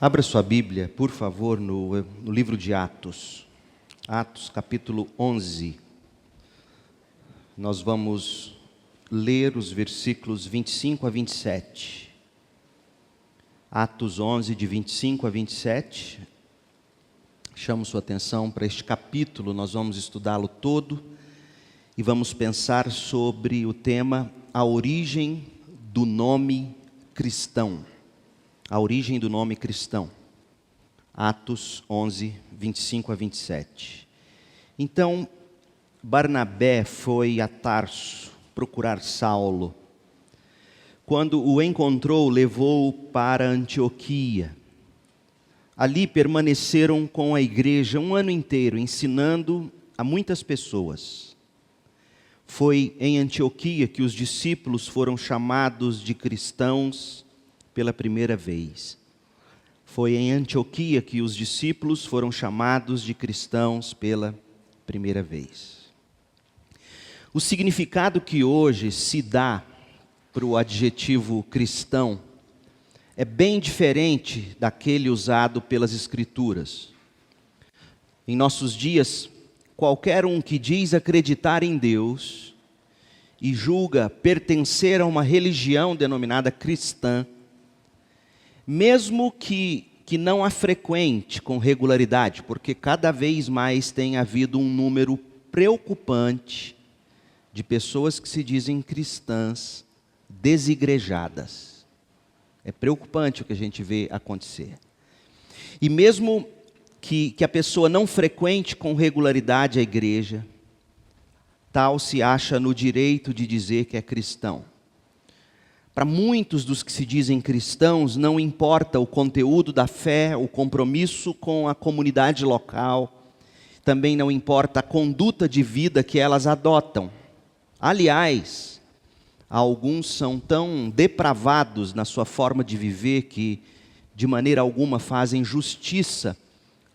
Abra sua Bíblia, por favor, no livro de Atos. Atos, capítulo 11. Nós vamos ler os versículos 25 a 27. Atos 11, de 25 a 27. Chamo sua atenção para este capítulo, nós vamos estudá-lo todo e vamos pensar sobre o tema a origem do nome cristão. A origem do nome cristão. Atos 11, 25 a 27. Então, Barnabé foi a Tarso procurar Saulo. Quando o encontrou, levou-o para Antioquia. Ali permaneceram com a igreja um ano inteiro, ensinando a muitas pessoas. Foi em Antioquia que os discípulos foram chamados de cristãos pela primeira vez. Foi em Antioquia que os discípulos foram chamados de cristãos pela primeira vez. O significado que hoje se dá para o adjetivo cristão é bem diferente daquele usado pelas Escrituras. Em nossos dias, qualquer um que diz acreditar em Deus e julga pertencer a uma religião denominada cristã, mesmo que não a frequente com regularidade, porque cada vez mais tem havido um número preocupante de pessoas que se dizem cristãs desigrejadas. É preocupante o que a gente vê acontecer. E mesmo que a pessoa não frequente com regularidade a igreja, tal se acha no direito de dizer que é cristão. Para muitos dos que se dizem cristãos, não importa o conteúdo da fé, o compromisso com a comunidade local, também não importa a conduta de vida que elas adotam. Aliás, alguns são tão depravados na sua forma de viver que, de maneira alguma, fazem justiça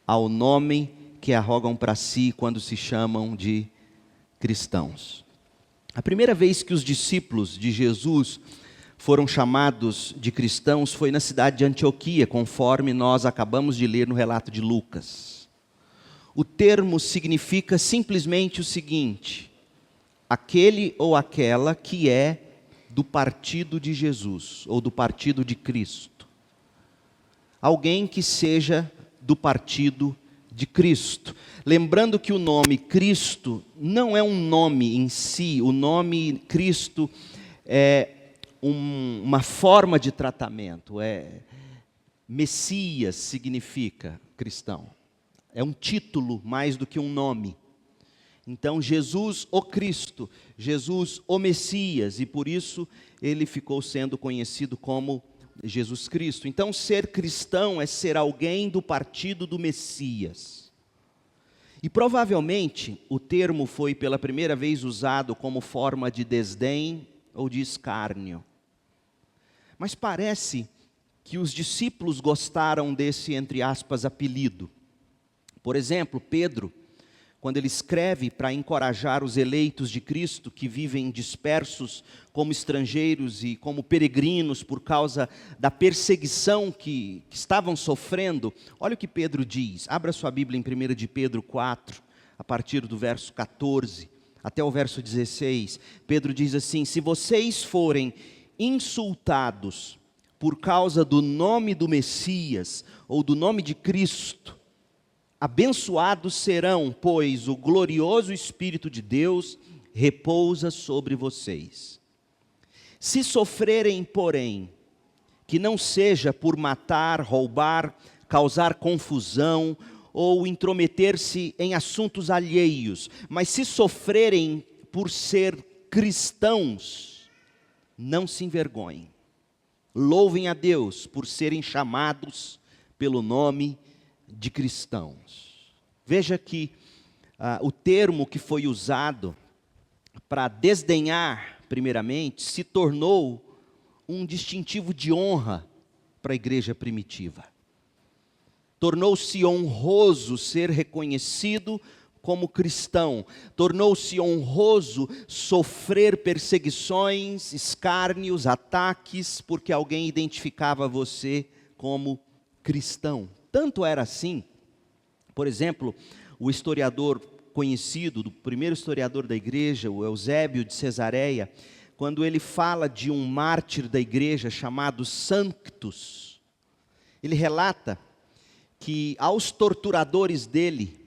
ao nome que arrogam para si quando se chamam de cristãos. A primeira vez que os discípulos de Jesus foram chamados de cristãos foi na cidade de Antioquia, conforme nós acabamos de ler no relato de Lucas. O termo significa simplesmente o seguinte: aquele ou aquela que é do partido de Jesus, ou do partido de Cristo. Alguém que seja do partido de Cristo. Lembrando que o nome Cristo não é um nome em si, o nome Cristo é uma forma de tratamento. Messias significa cristão. É um título mais do que um nome. Então, Jesus o Cristo, Jesus o Messias, e por isso ele ficou sendo conhecido como Jesus Cristo. Então, ser cristão é ser alguém do partido do Messias. E provavelmente o termo foi pela primeira vez usado como forma de desdém ou de escárnio. Mas parece que os discípulos gostaram desse, entre aspas, apelido. Por exemplo, Pedro, quando ele escreve para encorajar os eleitos de Cristo que vivem dispersos como estrangeiros e como peregrinos por causa da perseguição que estavam sofrendo, olha o que Pedro diz. Abra sua Bíblia em 1 de Pedro 4, a partir do verso 14 até o verso 16. Pedro diz assim: se vocês forem insultados por causa do nome do Messias ou do nome de Cristo, abençoados serão, pois o glorioso Espírito de Deus repousa sobre vocês. Se sofrerem, porém, que não seja por matar, roubar, causar confusão ou intrometer-se em assuntos alheios, mas se sofrerem por ser cristãos, não se envergonhem. Louvem a Deus por serem chamados pelo nome de cristãos. Veja que o termo que foi usado para desdenhar, primeiramente, se tornou um distintivo de honra para a igreja primitiva. Tornou-se honroso ser reconhecido como cristão. Tornou-se honroso sofrer perseguições, escárnios, ataques, porque alguém identificava você como cristão. Tanto era assim, por exemplo, o historiador conhecido, do primeiro historiador da igreja, o Eusébio de Cesareia, quando ele fala de um mártir da igreja chamado Sanctus, ele relata que aos torturadores dele,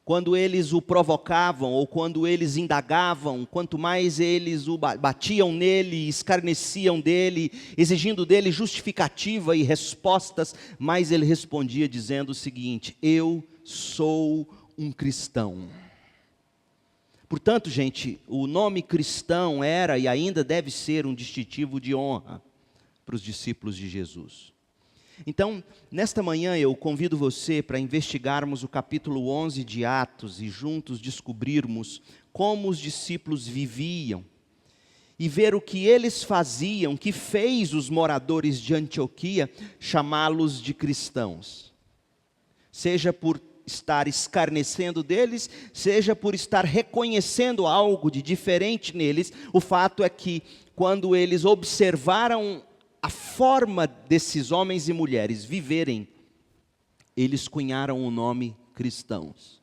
quando eles o provocavam ou quando eles indagavam, quanto mais eles o batiam nele, escarneciam dele, exigindo dele justificativa e respostas, mais ele respondia dizendo o seguinte: eu sou um cristão. Portanto, gente, o nome cristão era e ainda deve ser um distintivo de honra para os discípulos de Jesus. Então, nesta manhã eu convido você para investigarmos o capítulo 11 de Atos e juntos descobrirmos como os discípulos viviam e ver o que eles faziam, que fez os moradores de Antioquia chamá-los de cristãos. Seja por estar escarnecendo deles, seja por estar reconhecendo algo de diferente neles, o fato é que quando eles observaram a forma desses homens e mulheres viverem, eles cunharam o nome cristãos.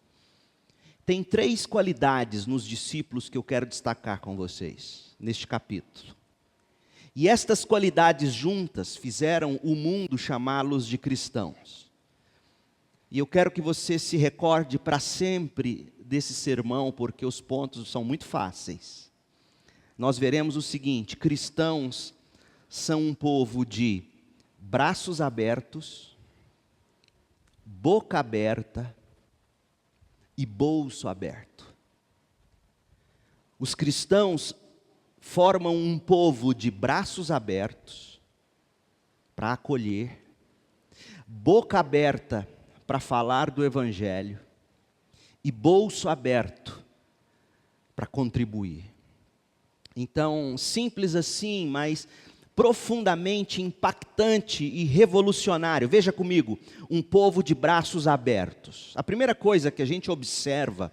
Tem 3 qualidades nos discípulos que eu quero destacar com vocês, neste capítulo. E estas qualidades juntas fizeram o mundo chamá-los de cristãos. E eu quero que você se recorde para sempre desse sermão, porque os pontos são muito fáceis. Nós veremos o seguinte: cristãos são um povo de braços abertos, boca aberta e bolso aberto. Os cristãos formam um povo de braços abertos para acolher, boca aberta para falar do Evangelho e bolso aberto para contribuir. Então, simples assim, mas profundamente impactante e revolucionário. Veja comigo, um povo de braços abertos. A primeira coisa que a gente observa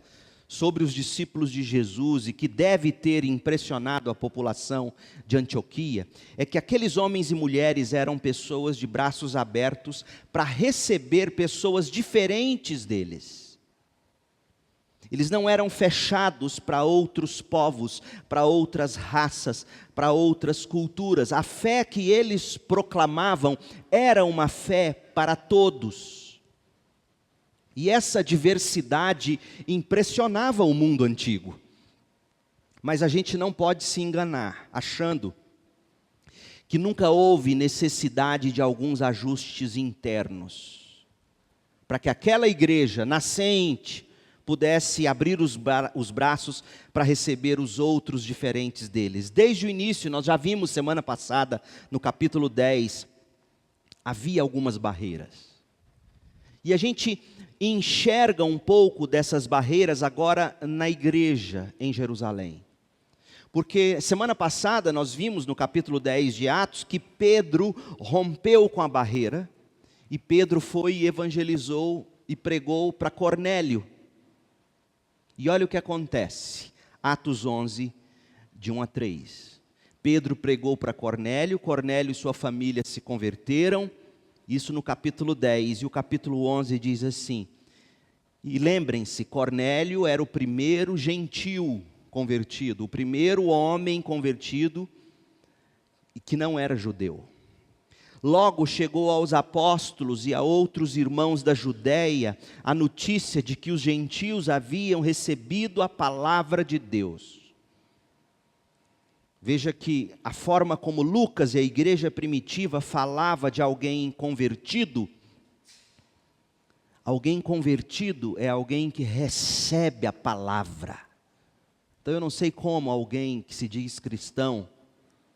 sobre os discípulos de Jesus e que deve ter impressionado a população de Antioquia é que aqueles homens e mulheres eram pessoas de braços abertos para receber pessoas diferentes deles. Eles não eram fechados para outros povos, para outras raças, para outras culturas. A fé que eles proclamavam era uma fé para todos. E essa diversidade impressionava o mundo antigo. Mas a gente não pode se enganar, achando que nunca houve necessidade de alguns ajustes internos, para que aquela igreja nascente pudesse abrir os braços para receber os outros diferentes deles. Desde o início, nós já vimos semana passada, no capítulo 10, havia algumas barreiras. E a gente enxerga um pouco dessas barreiras agora na igreja em Jerusalém. Porque semana passada nós vimos no capítulo 10 de Atos que Pedro rompeu com a barreira, e Pedro foi e evangelizou e pregou para Cornélio. E olha o que acontece, Atos 11, de 1 a 3. Pedro pregou para Cornélio, Cornélio e sua família se converteram, isso no capítulo 10, e o capítulo 11 diz assim: e lembrem-se, Cornélio era o primeiro gentil convertido, o primeiro homem convertido que não era judeu. Logo chegou aos apóstolos e a outros irmãos da Judéia a notícia de que os gentios haviam recebido a palavra de Deus. Veja que a forma como Lucas e a igreja primitiva falava de alguém convertido é alguém que recebe a palavra. Então eu não sei como alguém que se diz cristão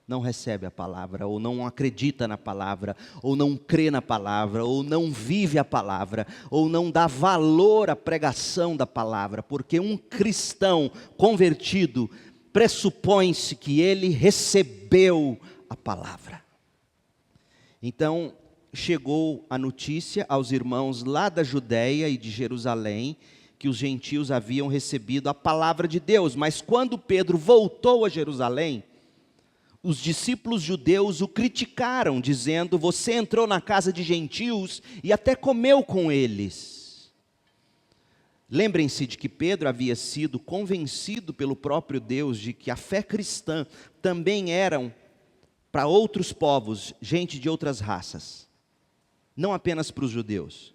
não recebe a palavra, ou não acredita na palavra, ou não crê na palavra, ou não vive a palavra, ou não dá valor à pregação da palavra, porque um cristão convertido pressupõe-se que ele recebeu a palavra. Então, chegou a notícia aos irmãos lá da Judéia e de Jerusalém, que os gentios haviam recebido a palavra de Deus, mas quando Pedro voltou a Jerusalém, Os discípulos judeus o criticaram, dizendo: você entrou na casa de gentios e até comeu com eles. Lembrem-se de que Pedro havia sido convencido pelo próprio Deus de que a fé cristã também era para outros povos, gente de outras raças, não apenas para os judeus.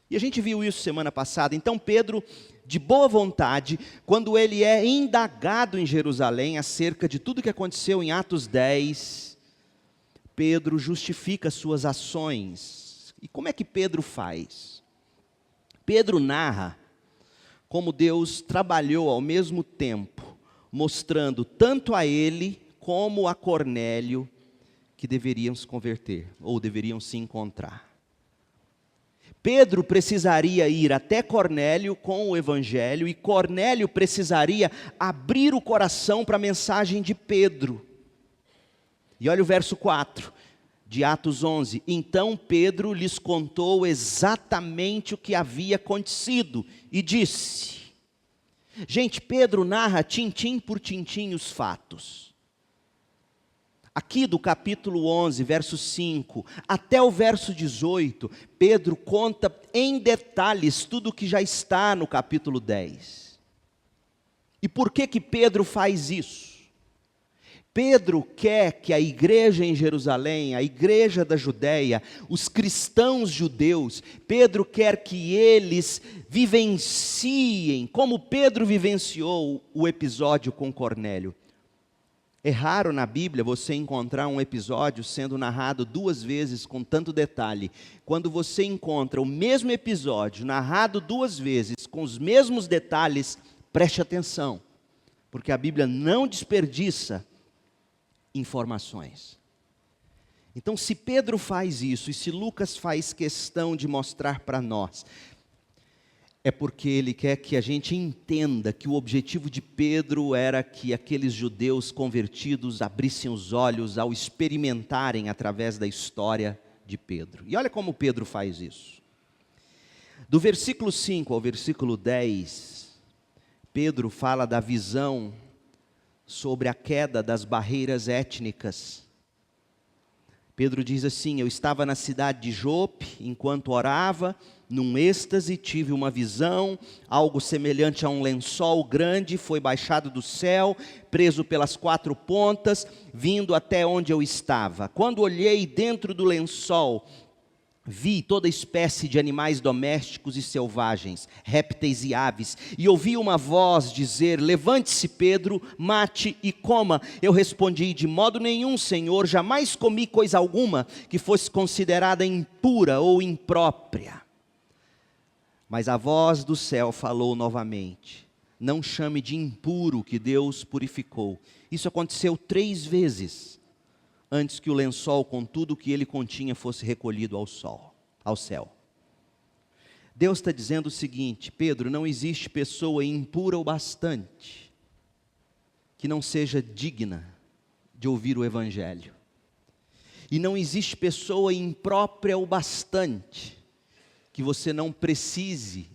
E a gente viu isso semana passada. Então Pedro, de boa vontade, quando ele é indagado em Jerusalém acerca de tudo que aconteceu em Atos 10, Pedro justifica suas ações. E como é que Pedro faz? Pedro narra como Deus trabalhou ao mesmo tempo, mostrando tanto a ele como a Cornélio que deveriam se converter, ou deveriam se encontrar. Pedro precisaria ir até Cornélio com o evangelho, e Cornélio precisaria abrir o coração para a mensagem de Pedro. E olha o verso 4 de Atos 11. Então Pedro lhes contou exatamente o que havia acontecido e disse... Gente, Pedro narra tintim por tintim os fatos. Aqui do capítulo 11, verso 5, até o verso 18, Pedro conta em detalhes tudo o que já está no capítulo 10. E por que Pedro faz isso? Pedro quer que a igreja em Jerusalém, a igreja da Judéia, os cristãos judeus, Pedro quer que eles vivenciem, como Pedro vivenciou o episódio com Cornélio. É raro na Bíblia você encontrar um episódio sendo narrado 2 vezes com tanto detalhe. Quando você encontra o mesmo episódio narrado 2 vezes com os mesmos detalhes, preste atenção, porque a Bíblia não desperdiça informações. Então, se Pedro faz isso e se Lucas faz questão de mostrar para nós, é porque ele quer que a gente entenda que o objetivo de Pedro era que aqueles judeus convertidos abrissem os olhos ao experimentarem através da história de Pedro. E olha como Pedro faz isso. Do versículo 5 ao versículo 10, Pedro fala da visão sobre a queda das barreiras étnicas. Pedro diz assim: eu estava na cidade de Jope, enquanto orava, num êxtase, tive uma visão, algo semelhante a um lençol grande, foi baixado do céu, preso pelas 4 pontas, vindo até onde eu estava. Quando olhei dentro do lençol, vi toda espécie de animais domésticos e selvagens, répteis e aves, e ouvi uma voz dizer: levante-se, Pedro, mate e coma. Eu respondi: de modo nenhum, Senhor, jamais comi coisa alguma que fosse considerada impura ou imprópria. Mas a voz do céu falou novamente: não chame de impuro o que Deus purificou. Isso aconteceu 3 vezes, antes que o lençol com tudo o que ele continha fosse recolhido ao céu. Deus está dizendo o seguinte: Pedro, não existe pessoa impura o bastante que não seja digna de ouvir o evangelho. E não existe pessoa imprópria o bastante que você não precise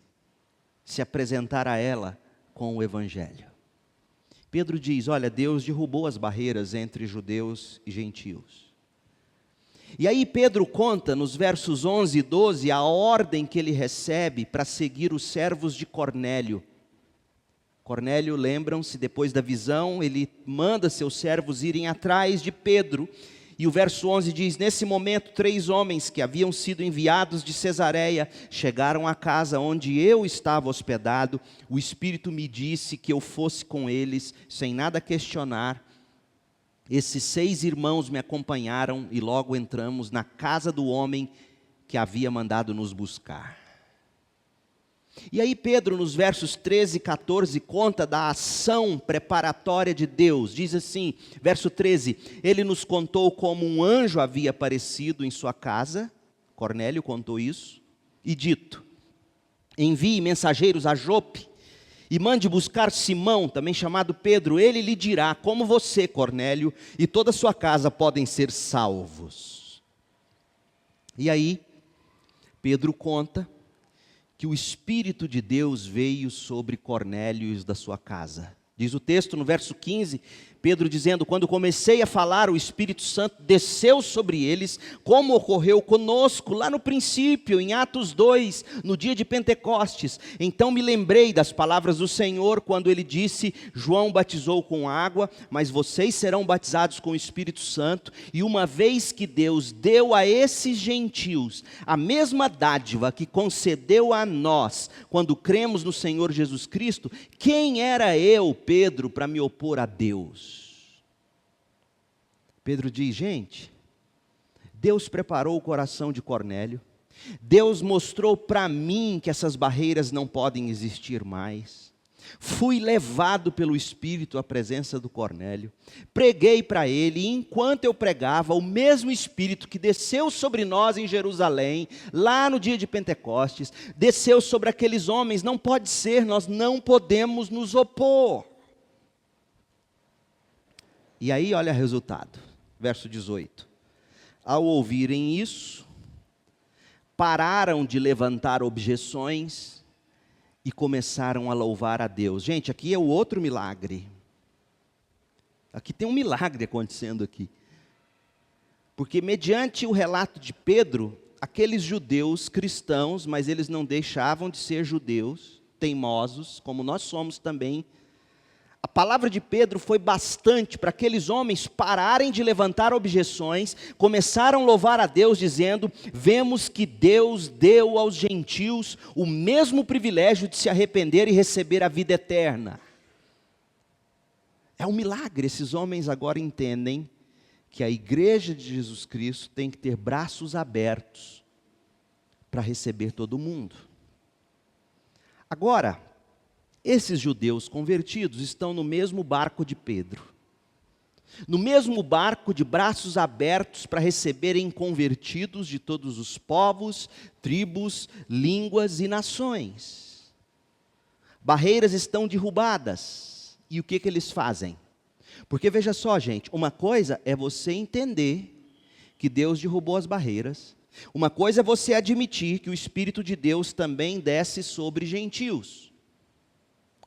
se apresentar a ela com o evangelho. Pedro diz: olha, Deus derrubou as barreiras entre judeus e gentios. E aí Pedro conta nos versos 11 e 12 a ordem que ele recebe para seguir os servos de Cornélio. Cornélio, lembram-se, depois da visão, ele manda seus servos irem atrás de Pedro. E o verso 11 diz: nesse momento 3 homens que haviam sido enviados de Cesareia chegaram à casa onde eu estava hospedado. O Espírito me disse que eu fosse com eles, sem nada questionar. Esses 6 irmãos me acompanharam e logo entramos na casa do homem que havia mandado nos buscar. E aí Pedro, nos versos 13 e 14, conta da ação preparatória de Deus. Diz assim, verso 13: ele nos contou como um anjo havia aparecido em sua casa, Cornélio contou isso, e dito: envie mensageiros a Jope, e mande buscar Simão, também chamado Pedro. Ele lhe dirá como você, Cornélio, e toda a sua casa podem ser salvos. E aí Pedro conta que o Espírito de Deus veio sobre Cornélio e os da sua casa. Diz o texto no verso 15, Pedro dizendo: quando comecei a falar, o Espírito Santo desceu sobre eles, como ocorreu conosco lá no princípio, em Atos 2, no dia de Pentecostes. Então me lembrei das palavras do Senhor, quando ele disse: João batizou com água, mas vocês serão batizados com o Espírito Santo. E uma vez que Deus deu a esses gentios a mesma dádiva que concedeu a nós, quando cremos no Senhor Jesus Cristo, quem era eu, Pedro, para me opor a Deus? Pedro diz: gente, Deus preparou o coração de Cornélio, Deus mostrou para mim que essas barreiras não podem existir mais. Fui levado pelo Espírito à presença do Cornélio, preguei para ele, e enquanto eu pregava, o mesmo Espírito que desceu sobre nós em Jerusalém, lá no dia de Pentecostes, desceu sobre aqueles homens. Não pode ser, nós não podemos nos opor. E aí olha o resultado, verso 18. Ao ouvirem isso, pararam de levantar objeções e começaram a louvar a Deus. Gente, aqui é o outro milagre. Aqui tem um milagre acontecendo aqui. Porque mediante o relato de Pedro, aqueles judeus cristãos, mas eles não deixavam de ser judeus, teimosos, como nós somos também. A palavra de Pedro foi bastante para aqueles homens pararem de levantar objeções, começaram a louvar a Deus dizendo: vemos que Deus deu aos gentios o mesmo privilégio de se arrepender e receber a vida eterna. É um milagre. Esses homens agora entendem que a igreja de Jesus Cristo tem que ter braços abertos para receber todo mundo. Agora, esses judeus convertidos estão no mesmo barco de Pedro, no mesmo barco de braços abertos para receberem convertidos de todos os povos, tribos, línguas e nações. Barreiras estão derrubadas, e o que eles fazem? Porque veja só, gente, uma coisa é você entender que Deus derrubou as barreiras, uma coisa é você admitir que o Espírito de Deus também desce sobre gentios.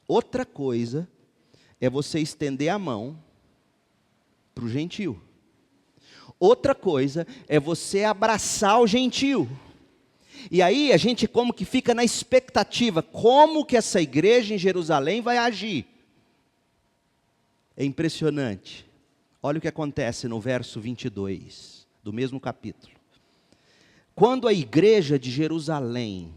Outra coisa é você estender a mão para o gentio. Outra coisa é você abraçar o gentio. E aí a gente como que fica na expectativa, como que essa igreja em Jerusalém vai agir? É impressionante. Olha o que acontece no verso 22, do mesmo capítulo. Quando a igreja de Jerusalém,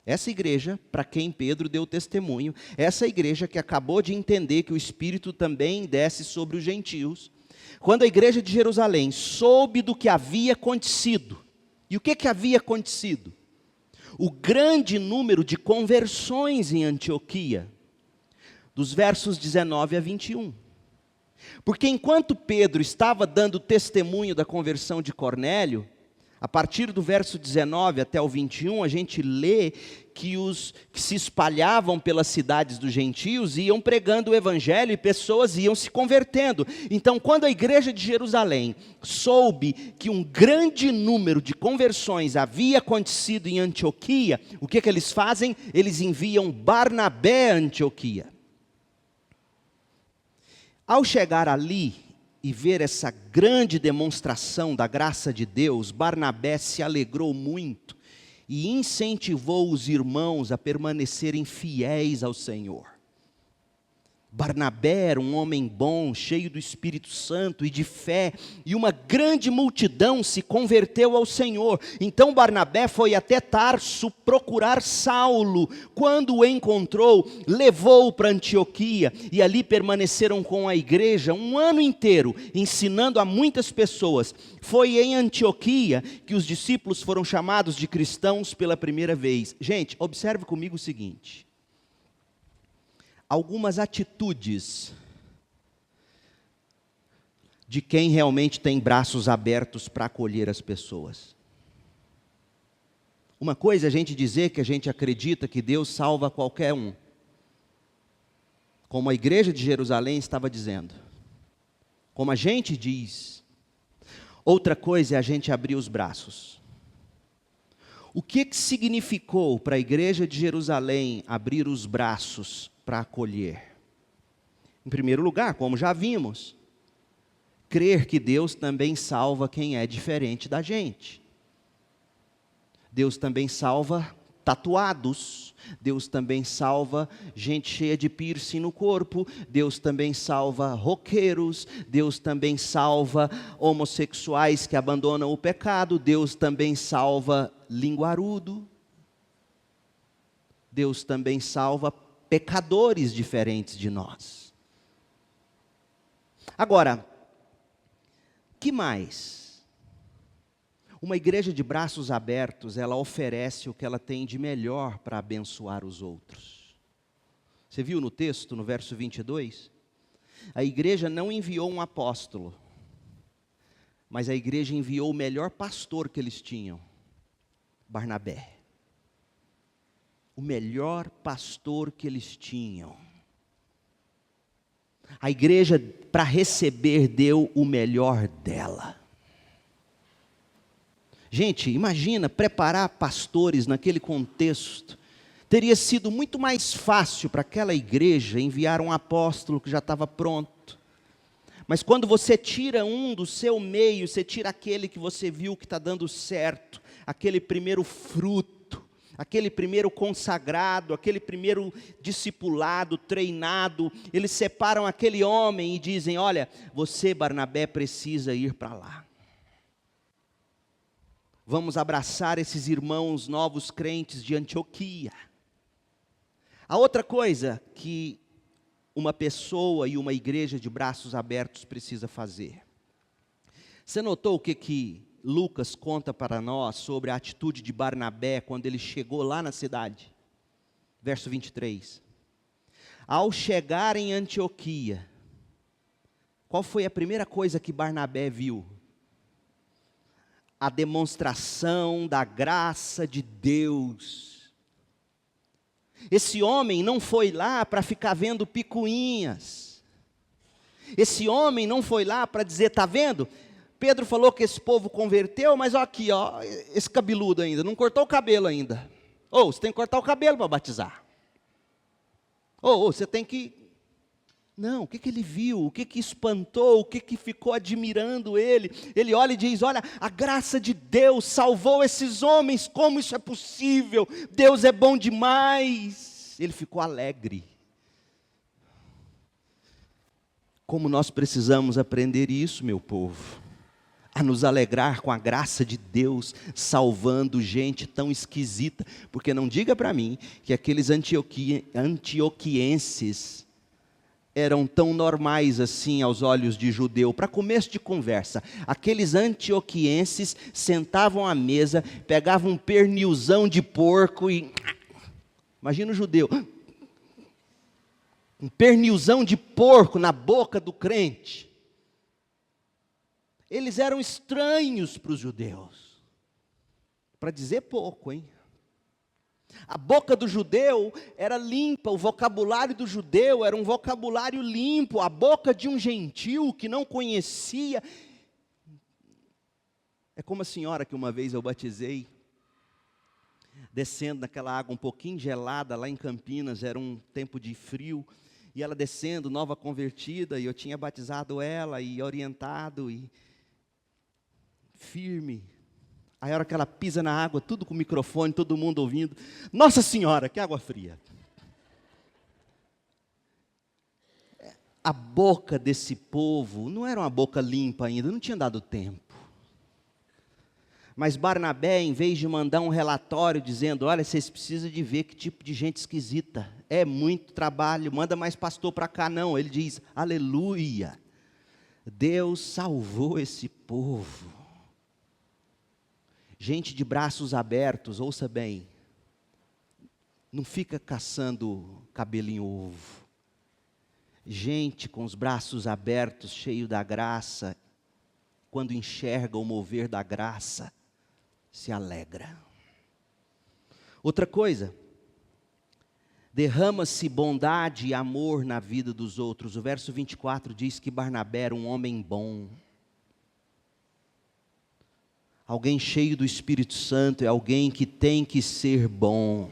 essa igreja para quem Pedro deu testemunho, essa igreja que acabou de entender que o Espírito também desce sobre os gentios, quando a igreja de Jerusalém soube do que havia acontecido, e o que havia acontecido? O grande número de conversões em Antioquia, dos versos 19 a 21. Porque enquanto Pedro estava dando testemunho da conversão de Cornélio, a partir do verso 19 até o 21, a gente lê que os que se espalhavam pelas cidades dos gentios iam pregando o evangelho e pessoas iam se convertendo. Então, quando a igreja de Jerusalém soube que um grande número de conversões havia acontecido em Antioquia, o que eles fazem? Eles enviam Barnabé a Antioquia. Ao chegar ali e ver essa grande demonstração da graça de Deus, Barnabé se alegrou muito e incentivou os irmãos a permanecerem fiéis ao Senhor. Barnabé era um homem bom, cheio do Espírito Santo e de fé, e uma grande multidão se converteu ao Senhor. Então Barnabé foi até Tarso procurar Saulo. Quando o encontrou, levou-o para Antioquia, e ali permaneceram com a igreja um ano inteiro, ensinando a muitas pessoas. Foi em Antioquia que os discípulos foram chamados de cristãos pela primeira vez. Gente, observe comigo o seguinte: algumas atitudes de quem realmente tem braços abertos para acolher as pessoas. Uma coisa é a gente dizer que a gente acredita que Deus salva qualquer um, como a igreja de Jerusalém estava dizendo, como a gente diz. Outra coisa é a gente abrir os braços. O que significou para a igreja de Jerusalém abrir os braços para acolher? Em primeiro lugar, como já vimos, crer que Deus também salva quem é diferente da gente. Deus também salva tatuados. Deus também salva gente cheia de piercing no corpo. Deus também salva roqueiros. Deus também salva homossexuais que abandonam o pecado. Deus também salva linguarudo. Deus também salva pecadores diferentes de nós. Agora, que mais? Uma igreja de braços abertos, ela oferece o que ela tem de melhor para abençoar os outros. Você viu no texto, no verso 22? A igreja não enviou um apóstolo, mas a igreja enviou o melhor pastor que eles tinham, Barnabé. O melhor pastor que eles tinham. A igreja, para receber, deu o melhor dela. Gente, imagina, preparar pastores naquele contexto. Teria sido muito mais fácil para aquela igreja enviar um apóstolo que já estava pronto. Mas quando você tira um do seu meio, você tira aquele que você viu que está dando certo, aquele primeiro fruto, aquele primeiro consagrado, aquele primeiro discipulado, treinado, eles separam aquele homem e dizem: olha, você, Barnabé, precisa ir para lá. Vamos abraçar esses irmãos novos crentes de Antioquia. A outra coisa que uma pessoa e uma igreja de braços abertos precisa fazer. Você notou o que Lucas conta para nós sobre a atitude de Barnabé quando ele chegou lá na cidade? Verso 23. Ao chegar em Antioquia, qual foi a primeira coisa que Barnabé viu? A demonstração da graça de Deus. Esse homem não foi lá para ficar vendo picuinhas. Esse homem não foi lá para dizer: está vendo? Pedro falou que esse povo converteu, mas olha aqui, ó, esse cabeludo ainda, não cortou o cabelo ainda. Você tem que cortar o cabelo para batizar. Você tem que... Não, o que ele viu? O que espantou? O que ficou admirando ele? Ele olha e diz: olha, a graça de Deus salvou esses homens, como isso é possível? Deus é bom demais. Ele ficou alegre. Como nós precisamos aprender isso, meu povo, a nos alegrar com a graça de Deus, salvando gente tão esquisita, porque não diga para mim que aqueles antioquienses eram tão normais assim aos olhos de judeu. Para começo de conversa, aqueles antioquienses sentavam à mesa, pegavam um pernilzão de porco e... Imagina o judeu, um pernilzão de porco na boca do crente. Eles eram estranhos para os judeus, para dizer pouco, hein? A boca do judeu era limpa, o vocabulário do judeu era um vocabulário limpo. A boca de um gentil que não conhecia. É como a senhora que uma vez eu batizei, descendo naquela água um pouquinho gelada lá em Campinas, era um tempo de frio, e ela descendo, nova convertida, e eu tinha batizado ela e orientado, e firme. Aí a hora que ela pisa na água, tudo com microfone, todo mundo ouvindo. Nossa Senhora, que água fria. A boca desse povo não era uma boca limpa ainda, não tinha dado tempo. Mas Barnabé, em vez de mandar um relatório dizendo: olha, vocês precisam de ver que tipo de gente esquisita, é muito trabalho, manda mais pastor para cá, não. Ele diz: aleluia, Deus salvou esse povo. Gente de braços abertos, ouça bem, não fica caçando cabelo em ovo. Gente com os braços abertos, cheio da graça, quando enxerga o mover da graça, se alegra. Outra coisa, derrama-se bondade e amor na vida dos outros. O verso 24 diz que Barnabé era um homem bom. Alguém cheio do Espírito Santo é alguém que tem que ser bom.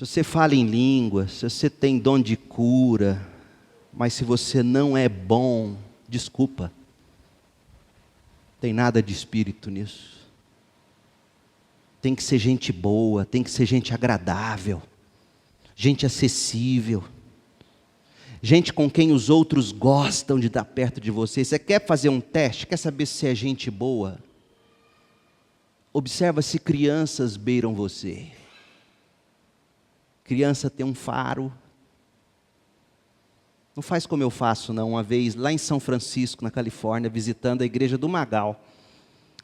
Se você fala em línguas, se você tem dom de cura, mas se você não é bom, desculpa, tem nada de espírito nisso. Tem que ser gente boa, tem que ser gente agradável, gente acessível, gente com quem os outros gostam de estar perto de você. Você quer fazer um teste? Quer saber se é gente boa? Observa se crianças beiram você. Criança tem um faro. Não faz como eu faço, não. Uma vez, lá em São Francisco, na Califórnia, visitando a igreja do Magal,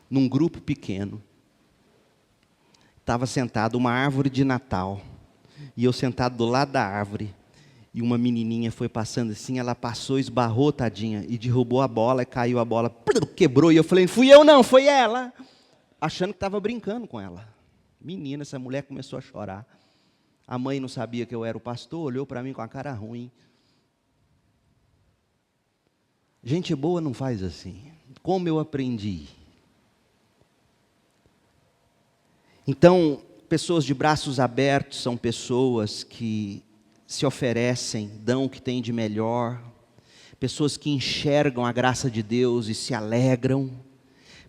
num grupo pequeno, estava sentado uma árvore de Natal, e eu sentado do lado da árvore, e uma menininha foi passando assim, ela passou, esbarrou, tadinha, e derrubou a bola, e caiu a bola, quebrou, e eu falei, fui eu não, foi ela, achando que estava brincando com ela. Menina, essa mulher começou a chorar. A mãe não sabia que eu era o pastor, olhou para mim com a cara ruim. Gente boa não faz assim. Como eu aprendi. Então, pessoas de braços abertos são pessoas que se oferecem, dão o que têm de melhor. Pessoas que enxergam a graça de Deus e se alegram.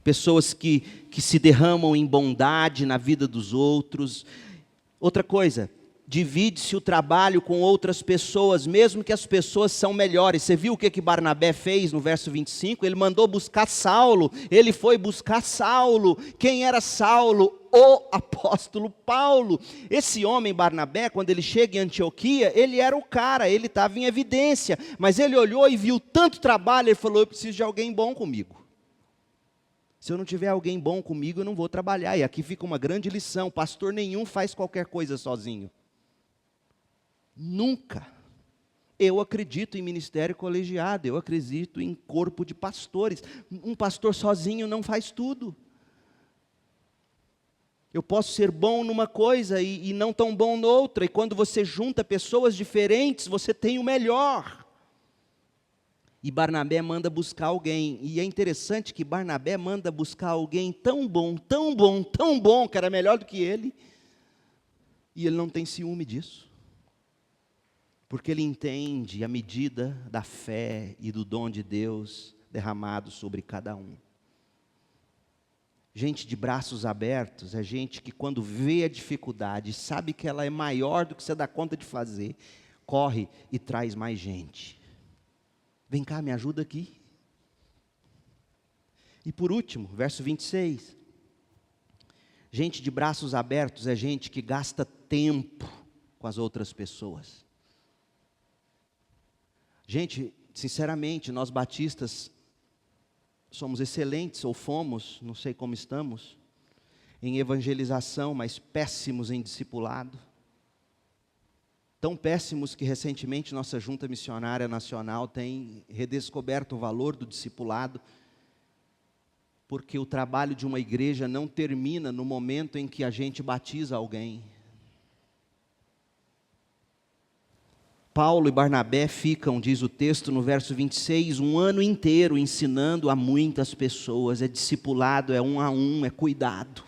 Pessoas que se derramam em bondade na vida dos outros. Outra coisa, divide-se o trabalho com outras pessoas, mesmo que as pessoas são melhores. Você viu o que Barnabé fez no verso 25? Ele mandou buscar Saulo, ele foi buscar Saulo. Quem era Saulo? O apóstolo Paulo. Esse homem Barnabé, quando ele chega em Antioquia, ele era o cara, ele estava em evidência, mas ele olhou e viu tanto trabalho, ele falou, eu preciso de alguém bom comigo. Se eu não tiver alguém bom comigo, eu não vou trabalhar. E aqui fica uma grande lição, pastor nenhum faz qualquer coisa sozinho. Nunca. Eu acredito em ministério colegiado, eu acredito em corpo de pastores. Um pastor sozinho não faz tudo. Eu posso ser bom numa coisa e não tão bom noutra, e quando você junta pessoas diferentes, você tem o melhor. E Barnabé manda buscar alguém, e é interessante que Barnabé manda buscar alguém tão bom, tão bom, tão bom, que era melhor do que ele, e ele não tem ciúme disso. Porque ele entende a medida da fé e do dom de Deus derramado sobre cada um. Gente de braços abertos é gente que quando vê a dificuldade, sabe que ela é maior do que você dá conta de fazer, corre e traz mais gente. Vem cá, me ajuda aqui. E por último, verso 26. Gente de braços abertos é gente que gasta tempo com as outras pessoas. Gente, sinceramente, nós batistas somos excelentes, ou fomos, não sei como estamos, em evangelização, mas péssimos em discipulado. Tão péssimos que recentemente nossa Junta Missionária Nacional tem redescoberto o valor do discipulado, porque o trabalho de uma igreja não termina no momento em que a gente batiza alguém. Paulo e Barnabé ficam, diz o texto no verso 26, um ano inteiro ensinando a muitas pessoas. É discipulado, é um a um, é cuidado.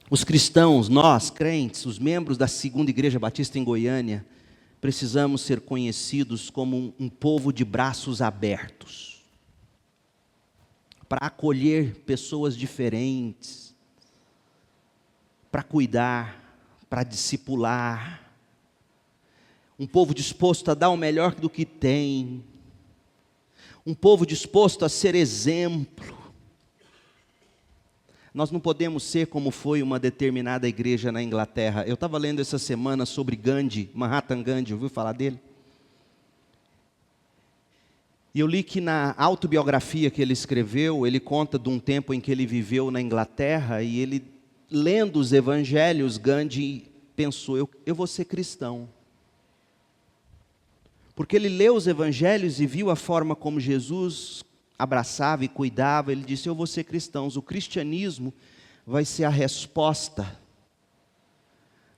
Os cristãos, nós, crentes, os membros da Segunda Igreja Batista em Goiânia, precisamos ser conhecidos como um povo de braços abertos, para acolher pessoas diferentes, para cuidar, para discipular, um povo disposto a dar o melhor do que tem, um povo disposto a ser exemplo. Nós não podemos ser como foi uma determinada igreja na Inglaterra. Eu estava lendo essa semana sobre Gandhi, Mahatma Gandhi, ouviu falar dele? E eu li que na autobiografia que ele escreveu, ele conta de um tempo em que ele viveu na Inglaterra, e ele, lendo os evangelhos, Gandhi pensou, eu vou ser cristão. Porque ele leu os evangelhos e viu a forma como Jesus abraçava e cuidava, ele disse, eu vou ser cristão. O cristianismo vai ser a resposta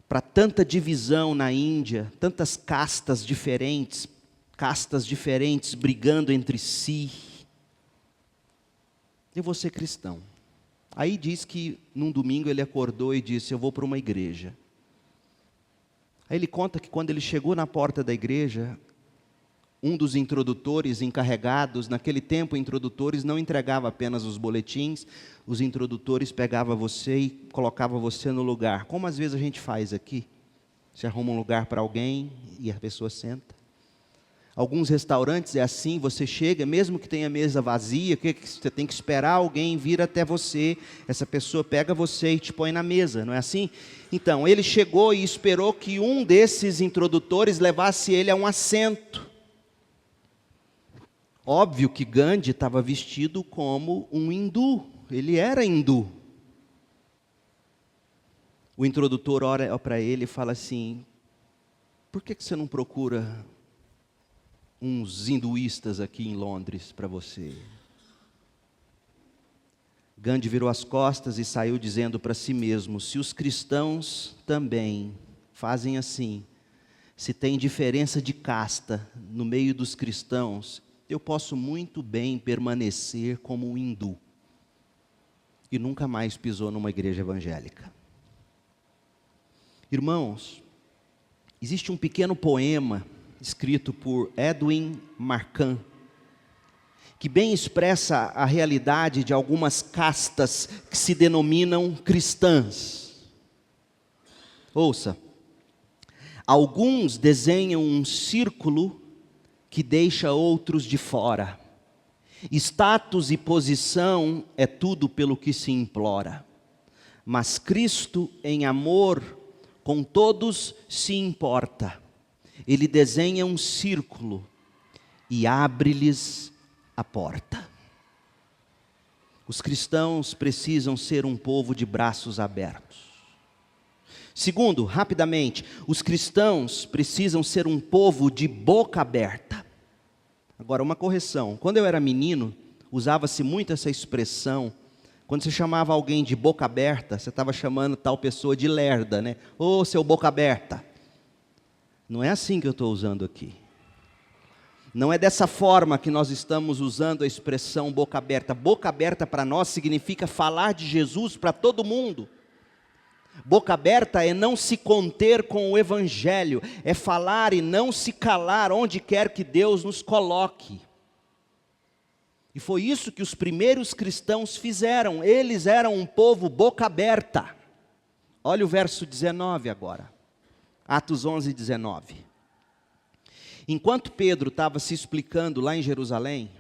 para tanta divisão na Índia, tantas castas diferentes brigando entre si. Eu vou ser cristão. Aí diz que num domingo ele acordou e disse: eu vou para uma igreja. Aí ele conta que quando ele chegou na porta da igreja, um dos introdutores encarregados, naquele tempo introdutores não entregava apenas os boletins, os introdutores pegavam você e colocavam você no lugar, como às vezes a gente faz aqui. Você arruma um lugar para alguém e a pessoa senta. Alguns restaurantes é assim, você chega, mesmo que tenha mesa vazia, você tem que esperar alguém vir até você, essa pessoa pega você e te põe na mesa, não é assim? Então, ele chegou e esperou que um desses introdutores levasse ele a um assento. Óbvio que Gandhi estava vestido como um hindu, ele era hindu. O introdutor olha para ele e fala assim: por que você não procura uns hinduístas aqui em Londres para você? Gandhi virou as costas e saiu dizendo para si mesmo: se os cristãos também fazem assim, se tem diferença de casta no meio dos cristãos, eu posso muito bem permanecer como um hindu. E nunca mais pisou numa igreja evangélica. Irmãos, existe um pequeno poema escrito por Edwin Marcan, que bem expressa a realidade de algumas castas que se denominam cristãs. Ouça: alguns desenham um círculo que deixa outros de fora. Status e posição é tudo pelo que se implora. Mas Cristo, em amor, com todos se importa. Ele desenha um círculo e abre-lhes a porta. Os cristãos precisam ser um povo de braços abertos. Segundo, rapidamente, os cristãos precisam ser um povo de boca aberta. Agora, uma correção. Quando eu era menino, usava-se muito essa expressão. Quando você chamava alguém de boca aberta, você estava chamando tal pessoa de lerda, né? Ô, seu boca aberta. Não é assim que eu estou usando aqui. Não é dessa forma que nós estamos usando a expressão boca aberta. Boca aberta para nós significa falar de Jesus para todo mundo. Boca aberta é não se conter com o evangelho, é falar e não se calar onde quer que Deus nos coloque. E foi isso que os primeiros cristãos fizeram. Eles eram um povo boca aberta. Olha o verso 19 agora. Atos 11, 19. Enquanto Pedro estava se explicando lá em Jerusalém,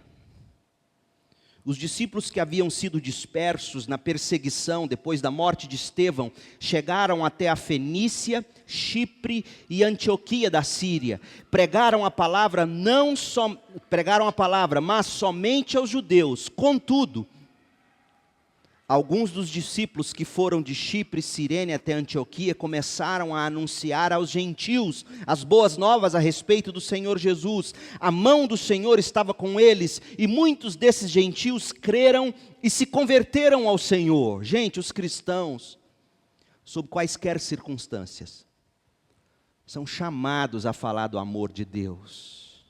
os discípulos que haviam sido dispersos na perseguição depois da morte de Estevão, chegaram até a Fenícia, Chipre e Antioquia da Síria. Pregaram a palavra, mas somente aos judeus. Contudo, alguns dos discípulos que foram de Chipre, Cirene até Antioquia começaram a anunciar aos gentios as boas novas a respeito do Senhor Jesus. A mão do Senhor estava com eles e muitos desses gentios creram e se converteram ao Senhor. Gente, os cristãos, sob quaisquer circunstâncias, são chamados a falar do amor de Deus.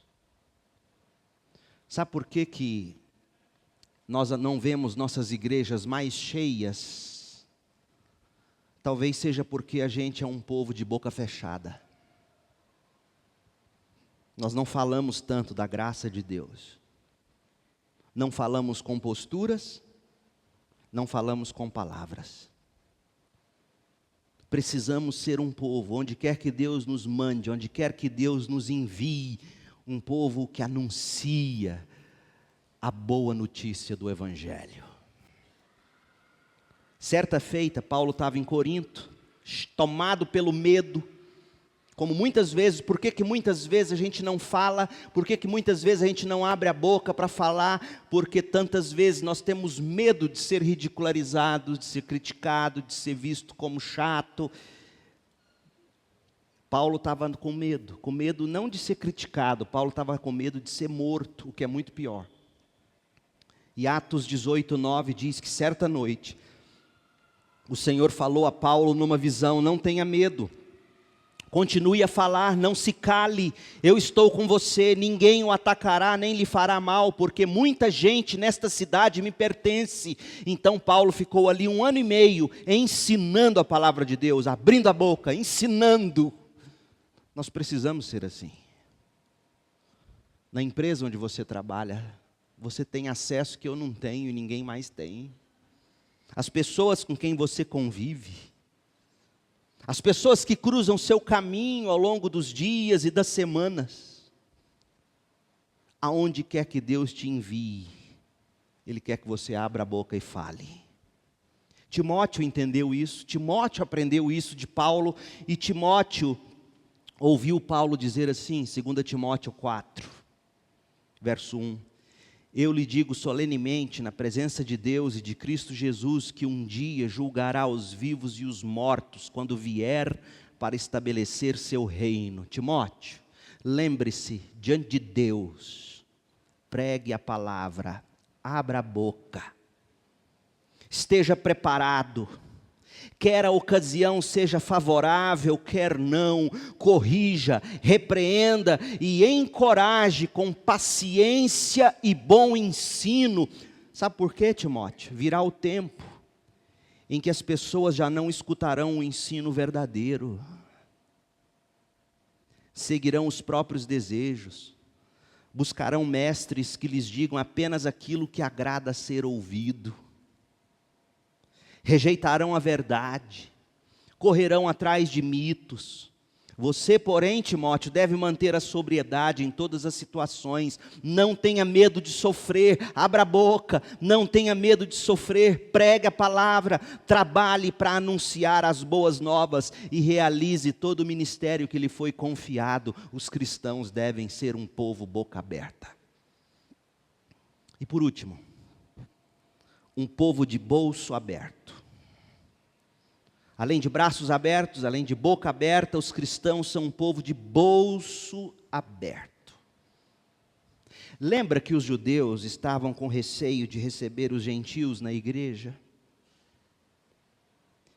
Sabe por que nós não vemos nossas igrejas mais cheias? Talvez seja porque a gente é um povo de boca fechada. Nós não falamos tanto da graça de Deus. Não falamos com posturas, não falamos com palavras. Precisamos ser um povo, onde quer que Deus nos mande, onde quer que Deus nos envie, um povo que anuncia a boa notícia do Evangelho. Certa feita, Paulo estava em Corinto, tomado pelo medo, como muitas vezes. Por que muitas vezes a gente não fala? Por que muitas vezes a gente não abre a boca para falar? Porque tantas vezes nós temos medo de ser ridicularizado, de ser criticado, de ser visto como chato. Paulo estava com medo não de ser criticado, Paulo estava com medo de ser morto, o que é muito pior. E Atos 18, 9 diz que certa noite, o Senhor falou a Paulo numa visão: não tenha medo, Continue a falar, não se cale, eu estou com você, ninguém o atacará, nem lhe fará mal, porque muita gente nesta cidade me pertence. Então Paulo ficou ali 1 ano e meio, ensinando a palavra de Deus, abrindo a boca, ensinando. Nós precisamos ser assim. Na empresa onde você trabalha, você tem acesso que eu não tenho e ninguém mais tem. As pessoas com quem você convive, as pessoas que cruzam seu caminho ao longo dos dias e das semanas, aonde quer que Deus te envie, Ele quer que você abra a boca e fale. Timóteo entendeu isso, Timóteo aprendeu isso de Paulo, e Timóteo ouviu Paulo dizer assim, 2 Timóteo 4, verso 1, eu lhe digo solenemente, na presença de Deus e de Cristo Jesus, que um dia julgará os vivos e os mortos, quando vier para estabelecer seu reino. Timóteo, lembre-se, diante de Deus, pregue a palavra, abra a boca, esteja preparado, quer a ocasião seja favorável, quer não, corrija, repreenda e encoraje com paciência e bom ensino. Sabe por quê, Timóteo? Virá o tempo em que as pessoas já não escutarão o ensino verdadeiro, seguirão os próprios desejos, buscarão mestres que lhes digam apenas aquilo que agrada ser ouvido, rejeitarão a verdade, correrão atrás de mitos. Você, porém, Timóteo, deve manter a sobriedade em todas as situações, não tenha medo de sofrer, abra a boca, não tenha medo de sofrer, pregue a palavra, trabalhe para anunciar as boas novas e realize todo o ministério que lhe foi confiado. Os cristãos devem ser um povo boca aberta. E por último, um povo de bolso aberto. Além de braços abertos, além de boca aberta, os cristãos são um povo de bolso aberto. Lembra que os judeus estavam com receio de receber os gentios na igreja?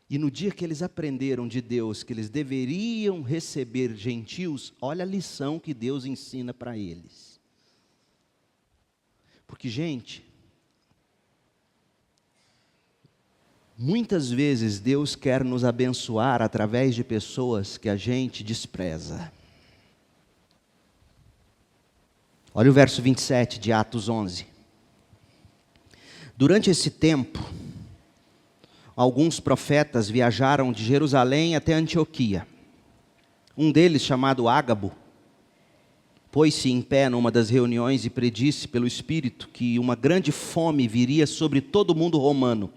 E no dia que eles aprenderam de Deus que eles deveriam receber gentios, olha a lição que Deus ensina para eles. Porque, gente, muitas vezes Deus quer nos abençoar através de pessoas que a gente despreza. Olha o verso 27 de Atos 11. Durante esse tempo, alguns profetas viajaram de Jerusalém até Antioquia. Um deles, chamado Ágabo, pôs-se em pé numa das reuniões e predisse pelo Espírito que uma grande fome viria sobre todo o mundo romano.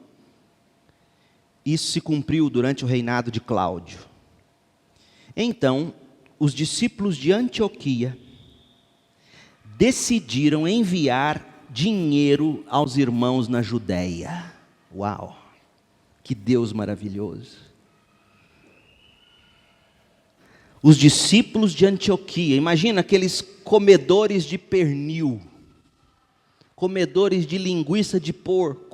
Isso se cumpriu durante o reinado de Cláudio. Então, os discípulos de Antioquia decidiram enviar dinheiro aos irmãos na Judéia. Uau! Que Deus maravilhoso! Os discípulos de Antioquia, imagina aqueles comedores de pernil, comedores de linguiça de porco,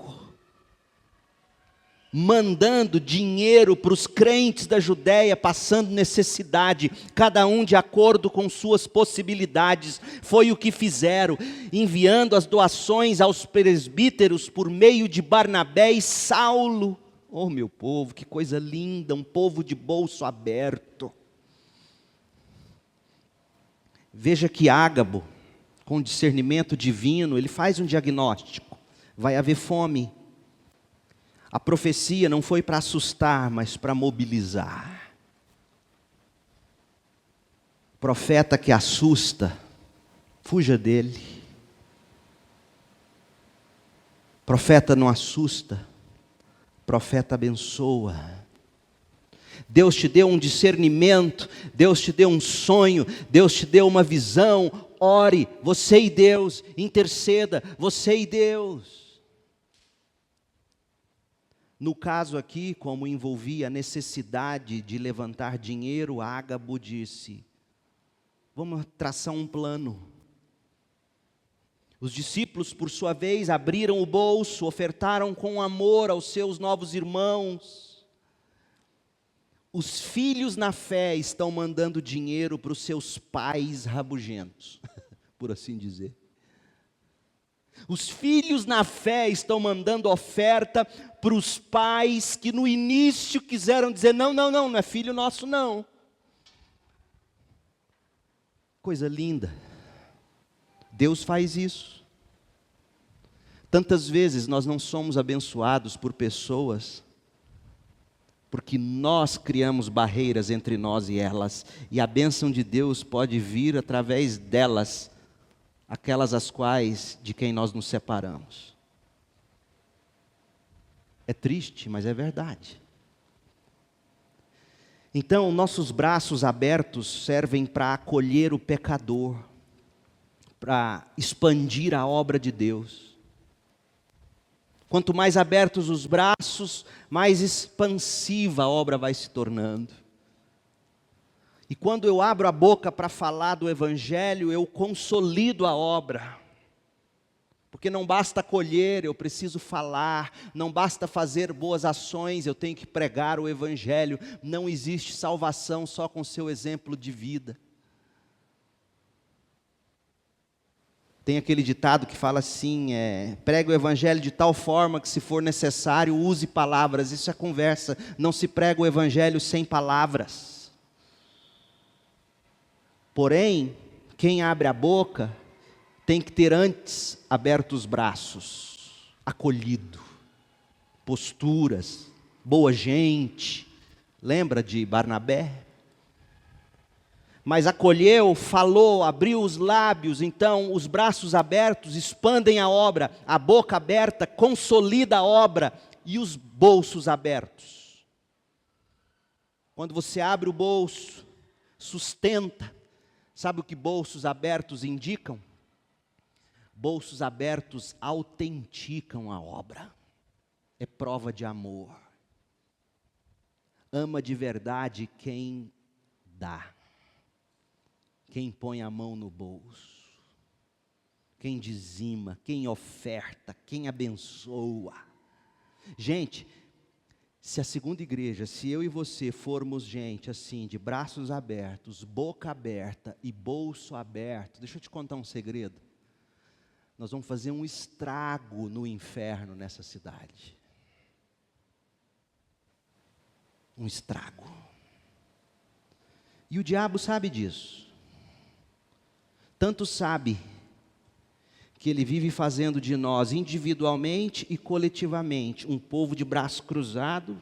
mandando dinheiro para os crentes da Judéia, passando necessidade, cada um de acordo com suas possibilidades. Foi o que fizeram, enviando as doações aos presbíteros por meio de Barnabé e Saulo. Oh, meu povo, que coisa linda, um povo de bolso aberto. Veja que Ágabo, com discernimento divino, ele faz um diagnóstico: vai haver fome. A profecia não foi para assustar, mas para mobilizar. Profeta que assusta, fuja dele. Profeta não assusta, profeta abençoa. Deus te deu um discernimento, Deus te deu um sonho, Deus te deu uma visão. Ore, você e Deus, interceda, você e Deus. No caso aqui, como envolvia a necessidade de levantar dinheiro, Ágabo disse: vamos traçar um plano. Os discípulos, por sua vez, abriram o bolso, ofertaram com amor aos seus novos irmãos. Os filhos na fé estão mandando dinheiro para os seus pais rabugentos, por assim dizer. Os filhos na fé estão mandando oferta para os pais que no início quiseram dizer, não é filho nosso não. Coisa linda. Deus faz isso. Tantas vezes nós não somos abençoados por pessoas, porque nós criamos barreiras entre nós e elas, e a bênção de Deus pode vir através delas, aquelas as quais de quem nós nos separamos. É triste, mas é verdade. Então, nossos braços abertos servem para acolher o pecador, para expandir a obra de Deus. Quanto mais abertos os braços, mais expansiva a obra vai se tornando. E quando eu abro a boca para falar do Evangelho, eu consolido a obra. Porque não basta acolher, eu preciso falar. Não basta fazer boas ações, eu tenho que pregar o Evangelho. Não existe salvação só com seu exemplo de vida. Tem aquele ditado que fala assim, prega o Evangelho de tal forma que se for necessário, use palavras. Isso é conversa, não se prega o Evangelho sem palavras. Porém, quem abre a boca tem que ter antes aberto os braços, acolhido, posturas, boa gente. Lembra de Barnabé? Mas acolheu, falou, abriu os lábios, então os braços abertos expandem a obra, a boca aberta consolida a obra e os bolsos abertos. Quando você abre o bolso, sustenta. Sabe o que bolsos abertos indicam? Bolsos abertos autenticam a obra. É prova de amor. Ama de verdade quem dá. Quem põe a mão no bolso. Quem dizima, quem oferta, quem abençoa. Gente, se a segunda igreja, se eu e você formos gente assim, de braços abertos, boca aberta e bolso aberto, deixa eu te contar um segredo. Nós vamos fazer um estrago no inferno nessa cidade. Um estrago. E o diabo sabe disso. Tanto sabe que ele vive fazendo de nós, individualmente e coletivamente, um povo de braço cruzado,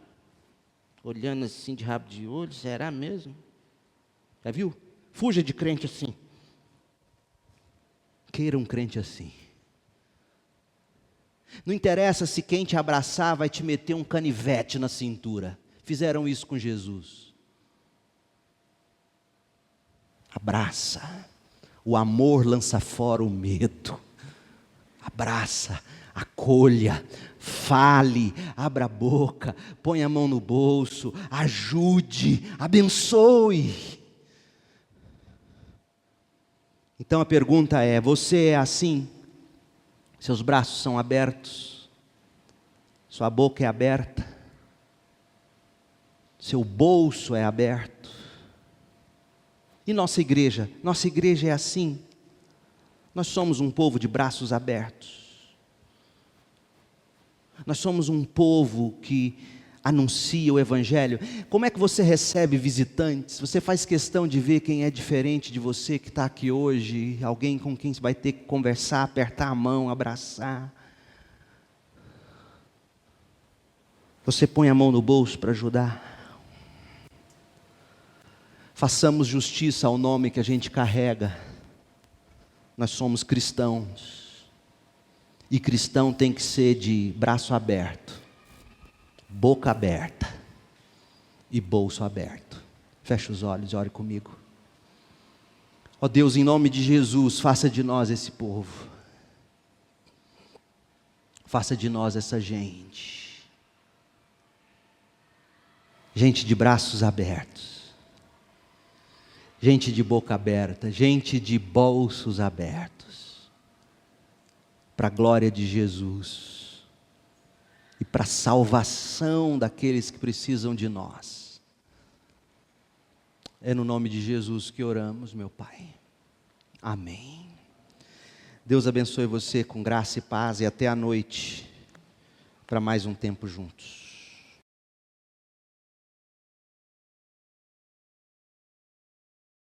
olhando assim de rabo de olho, será mesmo? Já viu? Fuja de crente assim. Queira um crente assim. Não interessa se quem te abraçar vai te meter um canivete na cintura. Fizeram isso com Jesus. Abraça. O amor lança fora o medo. Abraça, acolha, fale, abra a boca, põe a mão no bolso, ajude, abençoe. Então a pergunta é, você é assim? Seus braços são abertos? Sua boca é aberta? Seu bolso é aberto? E nossa igreja? Nossa igreja é assim? Nós somos um povo de braços abertos. Nós somos um povo que anuncia o Evangelho. Como é que você recebe visitantes? Você faz questão de ver quem é diferente de você que está aqui hoje? Alguém com quem você vai ter que conversar, apertar a mão, abraçar? Você põe a mão no bolso para ajudar? Façamos justiça ao nome que a gente carrega. Nós somos cristãos, e cristão tem que ser de braço aberto, boca aberta e bolso aberto. Feche os olhos e ore comigo. Ó Deus, em nome de Jesus, faça de nós esse povo, faça de nós essa gente de braços abertos, gente de boca aberta, gente de bolsos abertos, para a glória de Jesus e para a salvação daqueles que precisam de nós. É no nome de Jesus que oramos, meu Pai. Amém. Deus abençoe você com graça e paz e até a noite para mais um tempo juntos.